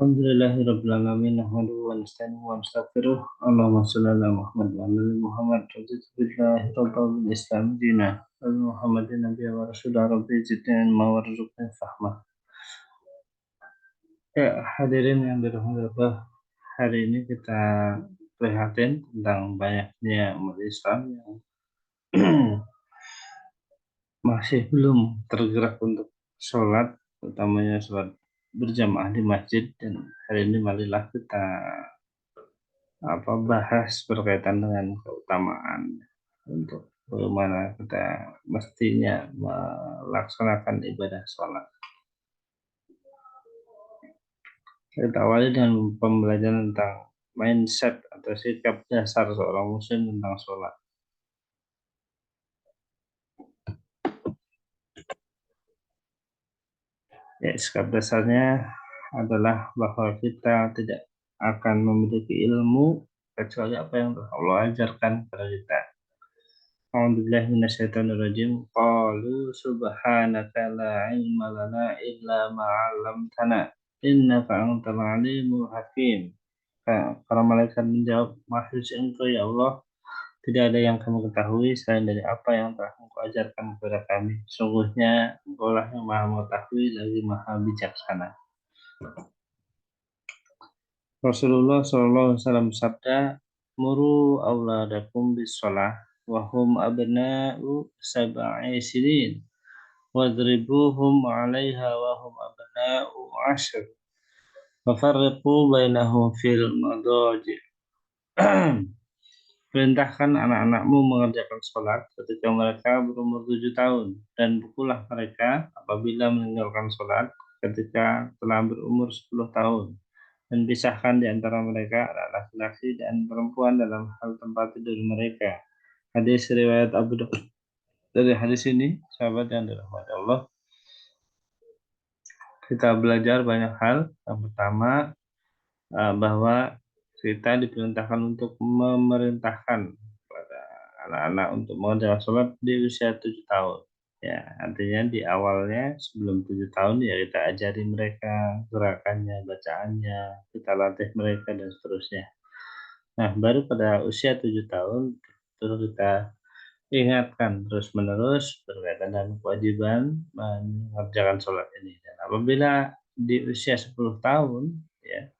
Alhamdulillahirabbil alamin nahmaduhu wa nasta'inuhu wa nastaghfiruh. Allahumma shalli ala Muhammad wa ala ali Muhammad. Raditu billahi rabbil Islam dinan wa bi Muhammadin nabiyyan wa rasulah rabbi zidni ilma warzuqni fahma. Ya, hadirin yang dirahmati Allah, hari ini kita prihatin tentang banyaknya umat Islam yang masih belum tergerak untuk sholat, utamanya sholat berjamaah di masjid. Dan hari ini marilah kita bahas berkaitan dengan keutamaan untuk bagaimana kita mestinya melaksanakan ibadah sholat. Kita awali dengan pembelajaran tentang mindset atau sikap dasar seorang muslim tentang sholat. Ya, sikap dasarnya adalah bahwa kita tidak akan memiliki ilmu kecuali apa yang Allah ajarkan kepada kita. A'udzubillahi minasyaitonirrajim. Qalu subhanaka la ilma lana illa ma 'allamtana innaka antal alimul hakim. Para malaikat menjawab, Maha suci Engkau ya Allah, tidak ada yang kami ketahui selain dari apa yang telah Engkau ajarkan kepada kami. Sungguhnya Engkau lah yang Maha mengetahui lagi Maha bijaksana. Rasulullah SAW bersabda, Muru auladakum bis shalah wa hum abna'u sab'i sinin wadribuhum 'alaiha wa hum abna'u 'ashr wa farriqu bainahum fil madaji'. Perintahkan anak-anakmu mengerjakan sholat ketika mereka berumur 7 tahun dan pukullah mereka apabila meninggalkan sholat ketika telah berumur 10 tahun, dan pisahkan di antara mereka anak laki-laki dan perempuan dalam hal tempat tidur mereka. Hadis riwayat Abu Daud. Dari hadis ini, sahabat yang dirahmati Allah, kita belajar banyak hal. Yang pertama, bahwa kita diperintahkan untuk memerintahkan kepada anak-anak untuk mengerjakan sholat di usia 7 tahun. Ya, artinya di awalnya sebelum 7 tahun ya kita ajari mereka gerakannya, bacaannya, kita latih mereka dan seterusnya. Nah, baru pada usia 7 tahun terus kita ingatkan terus-menerus berkaitan dengan kewajiban mengerjakan sholat ini. Dan apabila di usia 10 tahun, ya,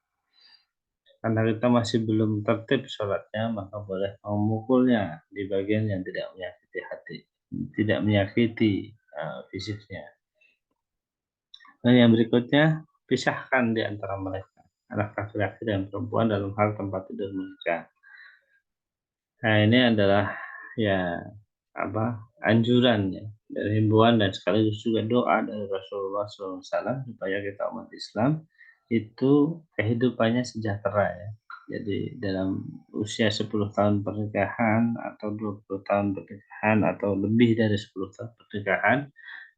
karena kita masih belum tertib sholatnya, maka boleh memukulnya di bagian yang tidak menyakiti hati, tidak menyakiti fisiknya. Dan yang berikutnya, pisahkan di antara mereka, anak laki-laki dan perempuan dalam hal tempat tidur mereka. Nah, ini adalah ya anjuran ya, dari himbauan dan sekaligus juga doa dari Rasulullah SAW supaya kita umat Islam itu kehidupannya sejahtera ya. Jadi dalam usia 10 tahun pernikahan atau 20 tahun pernikahan atau lebih dari 10 tahun pernikahan,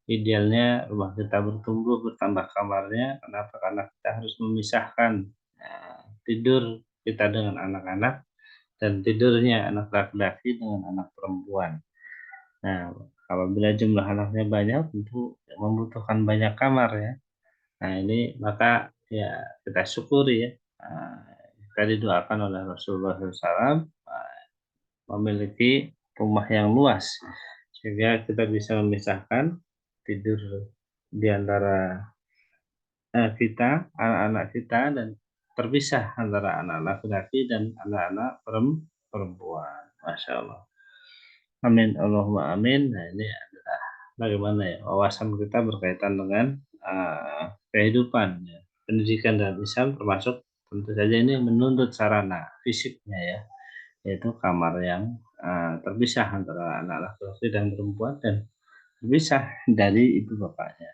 idealnya rumah kita bertumbuh bertambah kamarnya. Kenapa? Karena kita harus memisahkan tidur kita dengan anak-anak dan tidurnya anak laki-laki dengan anak perempuan. Nah, apabila jumlah anaknya banyak tentu membutuhkan banyak kamar ya. Nah, ini maka ya kita syukuri ya. Kita didoakan oleh Rasulullah SAW memiliki rumah yang luas sehingga kita bisa memisahkan tidur di antara kita, anak-anak kita, dan terpisah antara anak laki-laki dan anak-anak perempuan. Masya Allah. Amin. Allahumma amin. Nah, ini adalah bagaimana ya wawasan kita berkaitan dengan kehidupan ya. Pendidikan dalam Islam termasuk tentu saja ini menuntut sarana fisiknya ya, yaitu kamar yang terpisah antara anak laki-laki dan perempuan dan terpisah dari ibu bapaknya.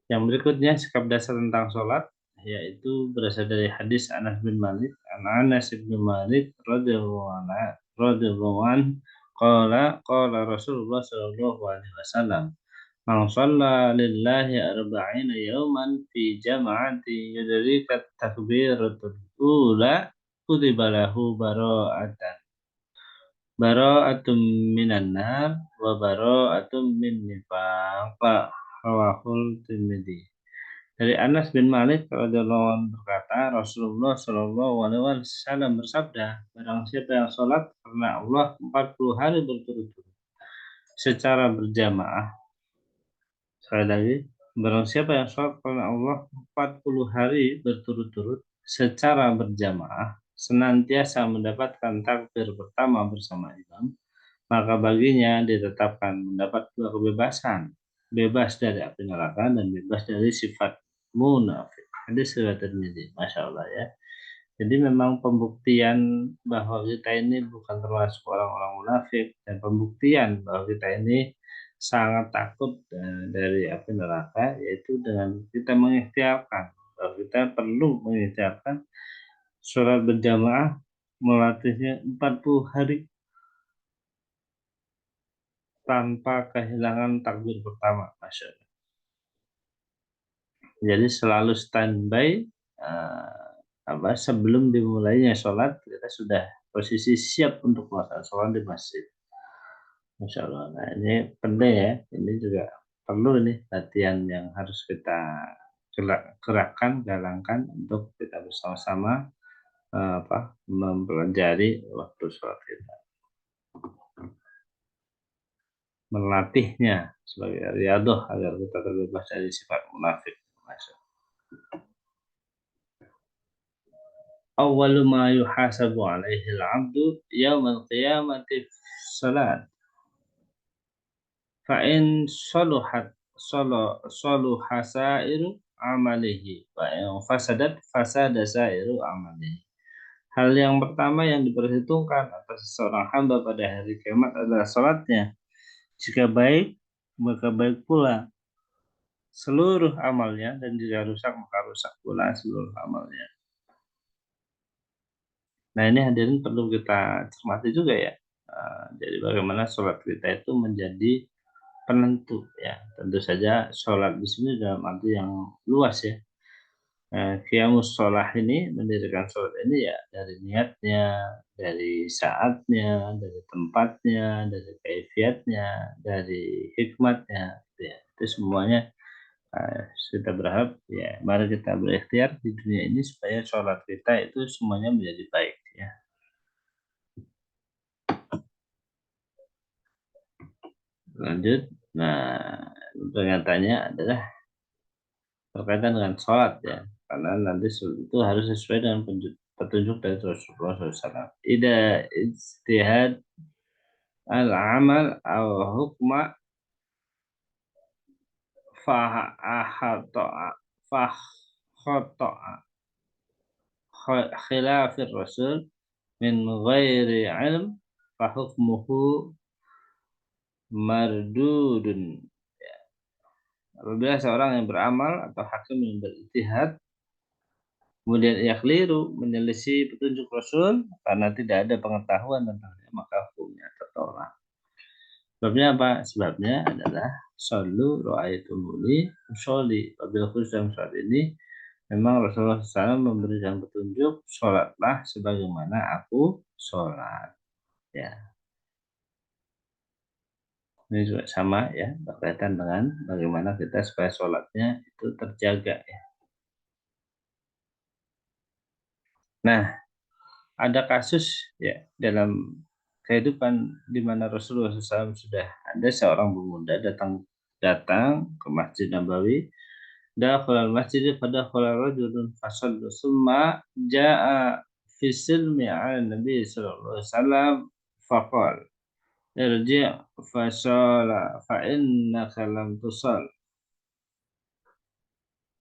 Yang berikutnya sikap dasar tentang sholat, yaitu berasal dari hadis Anas bin Malik. Anas bin Malik radhiyallahu anhu qala Rasulullah sallallahu alaihi wasallam, man shalla lillahi arba'ina yawman fi jama'ati yudrikat takbiratul ula kutiba lahu bara'atum minan nar wa bara'atum min nifaq. Rawahul Tirmidzi. Dari Anas bin Malik radhiyallahu anhu berkata, Rasulullah Shallallahu alaihi wasallam bersabda, barang siapa yang sholat karena Allah 40 hari berturut-turut secara berjamaah. Sekali lagi, barang siapa yang sholat karena Allah 40 hari berturut-turut secara berjamaah, senantiasa mendapatkan takbir pertama bersama imam, maka baginya ditetapkan mendapat dua kebebasan, bebas dari api neraka dan bebas dari sifat munafik. Hadis riwayat Tirmidzi, masya Allah ya. Jadi memang pembuktian bahwa kita ini bukan termasuk orang-orang munafik dan pembuktian bahwa kita ini sangat takut dari api neraka yaitu dengan kita mengikhtiarkan bahwa kita perlu mengikhtiarkan sholat berjamaah melatihnya 40 hari tanpa kehilangan takbir pertama, Masya Allah. Jadi selalu standby eh, sebelum dimulainya sholat kita sudah posisi siap untuk melaksanakan sholat di masjid. Masya Allah. Nah ini penting ya. Ini juga perlu ini latihan yang harus kita gerakkan, galangkan untuk kita bersama-sama mempelajari waktu sholat kita. Melatihnya sebagai riadoh agar kita terbebas dari sifat munafik. Awwalu ma yuhasabu alaihi al-'abdu yawmal qiyamati salat. Fa in saluhat saluha sairu amalihi wa in fasadat fasada sairu amalihi. Hal yang pertama yang diperhitungkan atas seorang hamba pada hari kiamat adalah salatnya. Jika baik, maka baik pula seluruh amalnya dan jika rusak maka rusak pula seluruh amalnya. Nah ini hadirin perlu kita cermati juga ya. Jadi bagaimana sholat kita itu menjadi penentu ya. Tentu saja sholat di sini dalam arti yang luas ya. Qiyamus sholah ini mendirikan sholat ini ya dari niatnya, dari saatnya, dari tempatnya, dari kaifiatnya, dari hikmatnya, gitu ya. Itu semuanya kita berharap ya mari kita berikhtiar di dunia ini supaya sholat kita itu semuanya menjadi baik ya. Lanjut, nah pernyataannya adalah berkaitan dengan sholat ya, karena nanti itu harus sesuai dengan petunjuk dari Rasulullah SAW. Ida ijtihad al-amal au hukma fahato'a fahato'a khilafir rasul min ghairi ilm fahukmuhu mardudun. Apabila seorang yang beramal atau hakim yang berijtihad kemudian ia keliru menyelisih petunjuk Rasul karena tidak ada pengetahuan tentangnya maka hukumnya tertolak. Sebabnya apa? Sebabnya adalah solu ro'aitumuli usolli. Apabila khusus dalam sholat ini memang Rasulullah SAW memberikan petunjuk sholatlah sebagaimana aku sholat. Ya, ini juga sama ya berkaitan dengan bagaimana kita supaya sholatnya itu terjaga ya. Nah, ada kasus ya dalam kehidupan di mana Rasulullah SAW sudah ada seorang pemuda datang datang ke Masjid Nabawi. Dakhala al-masjid fadakhala rajulun fasallu summa jaa fi silmi 'ala Nabi sallallahu alaihi wasallam faqala irji' fasala fa innaka lam tusall.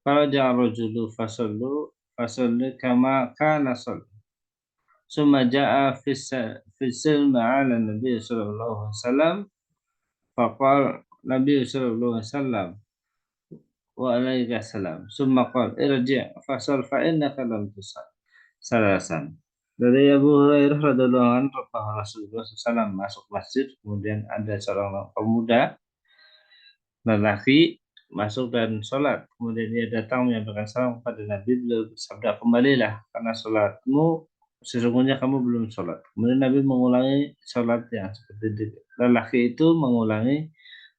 Faraja'a ar-rajulu fasallu kama kana shalla. Summa jaa fi silmi 'ala Nabi sallallahu alaihi wasallam faqala Nabi sallallahu alaihi wasallam Waalaikumsalam. Summa qala irji' fasal fa innaka lam tusall. Salasan. Dari Abu Hurairah radhiyallahu anhu bahwa Rasulullah SAW masuk masjid, kemudian ada seorang pemuda lelaki masuk dan sholat. Kemudian dia datang menyampaikan salam kepada Nabi, beliau bersabda, kembalilah karena sholatmu sesungguhnya kamu belum sholat. Kemudian Nabi mengulangi sholat yang seperti itu. Lelaki itu mengulangi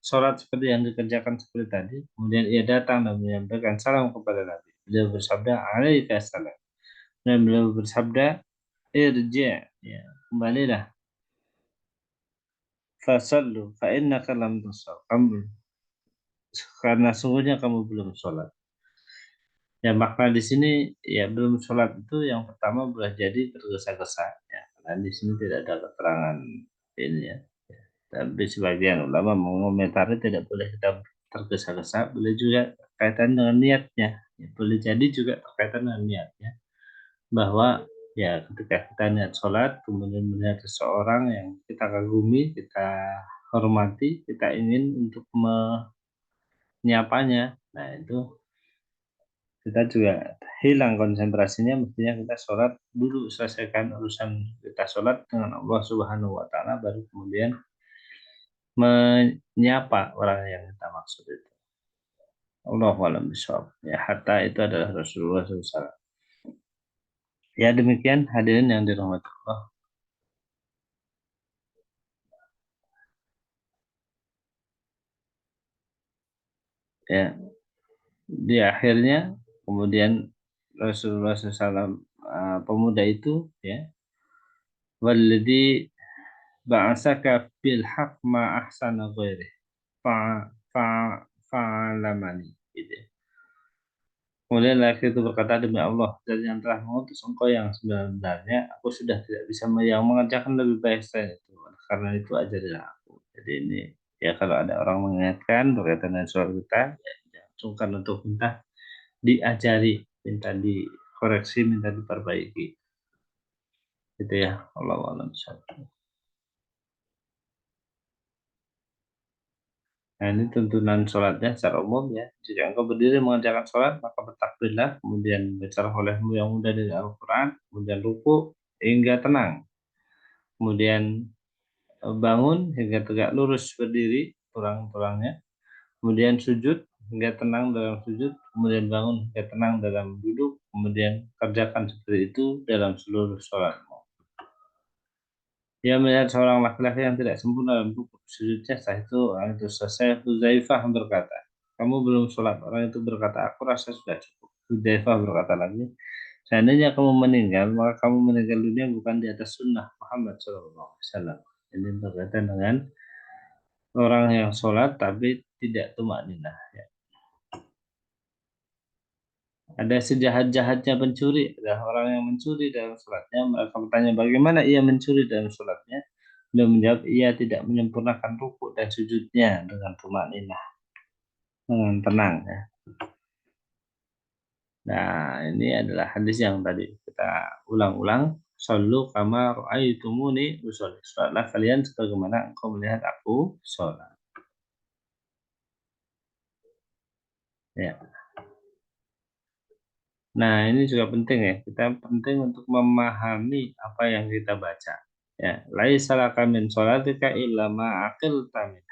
sholat seperti yang dikerjakan seperti tadi, kemudian ia datang dan menyampaikan salam kepada Nabi. Beliau bersabda, alaika salam. Dan beliau bersabda, irji, ya, kembalilah. Fasallu, fa innaka lam tusall. Karena sungguhnya kamu belum sholat. Ya, makna di sini ya belum sholat itu yang pertama boleh jadi tergesa-gesa. Ya, karena di sini tidak ada keterangan ini ya. Tapi sebagian ulama mengomentari tidak boleh kita tergesa-gesa, boleh juga kaitan dengan niatnya. Ya, boleh jadi juga berkaitan dengan niatnya. Bahwa ya ketika kita niat sholat, kemudian melihat seseorang yang kita kagumi, kita hormati, kita ingin untuk menyapanya. Nah itu kita juga hilang konsentrasinya, mestinya kita sholat dulu, selesaikan urusan kita sholat dengan Allah Subhanahu wa Ta'ala, baru kemudian menyapa orang yang kita maksud itu. Allahu a'lam bishawab. Ya, hatta itu adalah Rasulullah SAW. Ya demikian hadirin yang dirahmati Allah. Ya, di akhirnya kemudian Rasulullah SAW, pemuda itu ya, walladzi ba'asaka bil haq ma ahsana ghairi fa fa fa'alamani gitu ya. Kemudian laki itu berkata, demi Allah, dan yang telah mengutus engkau yang sebenarnya, aku sudah tidak bisa yang mengerjakan lebih baik selain itu. Karena itu ajarilah aku. Jadi ini, ya kalau ada orang mengingatkan berkaitan dengan soal kita, ya jangan sungkan untuk minta diajari, minta dikoreksi, minta diperbaiki. Gitu ya, Allah alam. Nah, ini tuntunan sholatnya secara umum ya. Jika engkau berdiri mengerjakan sholat, maka bertakbirlah, kemudian bacalah olehmu yang mudah dari Al-Quran, kemudian ruku hingga tenang, kemudian bangun hingga tegak lurus berdiri, tulang-tulangnya, kemudian sujud hingga tenang dalam sujud, kemudian bangun hingga tenang dalam duduk, kemudian kerjakan seperti itu dalam seluruh sholatmu. Dia melihat seorang laki-laki yang tidak sempurna dalam rukuk sujudnya. Setelah itu selesai, Hudzaifah berkata, kamu belum sholat. Orang itu berkata, aku rasa sudah cukup. Hudzaifah berkata lagi, seandainya kamu meninggal, maka kamu meninggal dunia bukan di atas sunnah Muhammad SAW. Ini berkaitan dengan orang yang sholat tapi tidak tumak ninah. Ya. Ada sejahat-jahatnya pencuri, ada orang yang mencuri dalam sholatnya. Mereka bertanya, bagaimana ia mencuri dalam sholatnya? Beliau menjawab, ia tidak menyempurnakan rukuk dan sujudnya dengan tumakninah, dengan tenang ya. Nah, ini adalah hadis yang tadi kita ulang-ulang. Sallu kama ra'aitumuni usolli. Sholatlah kalian sebagaimana engkau melihat aku sholat. Ya. Nah, ini juga penting ya. Kita penting untuk memahami apa yang kita baca. Ya, laisa laka min sholatika illa ma aqilta min.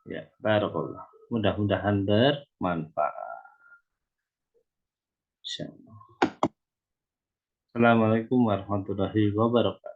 Ya, barakallah. Mudah-mudahan bermanfaat. Insyaallah. Assalamualaikum warahmatullahi wabarakatuh.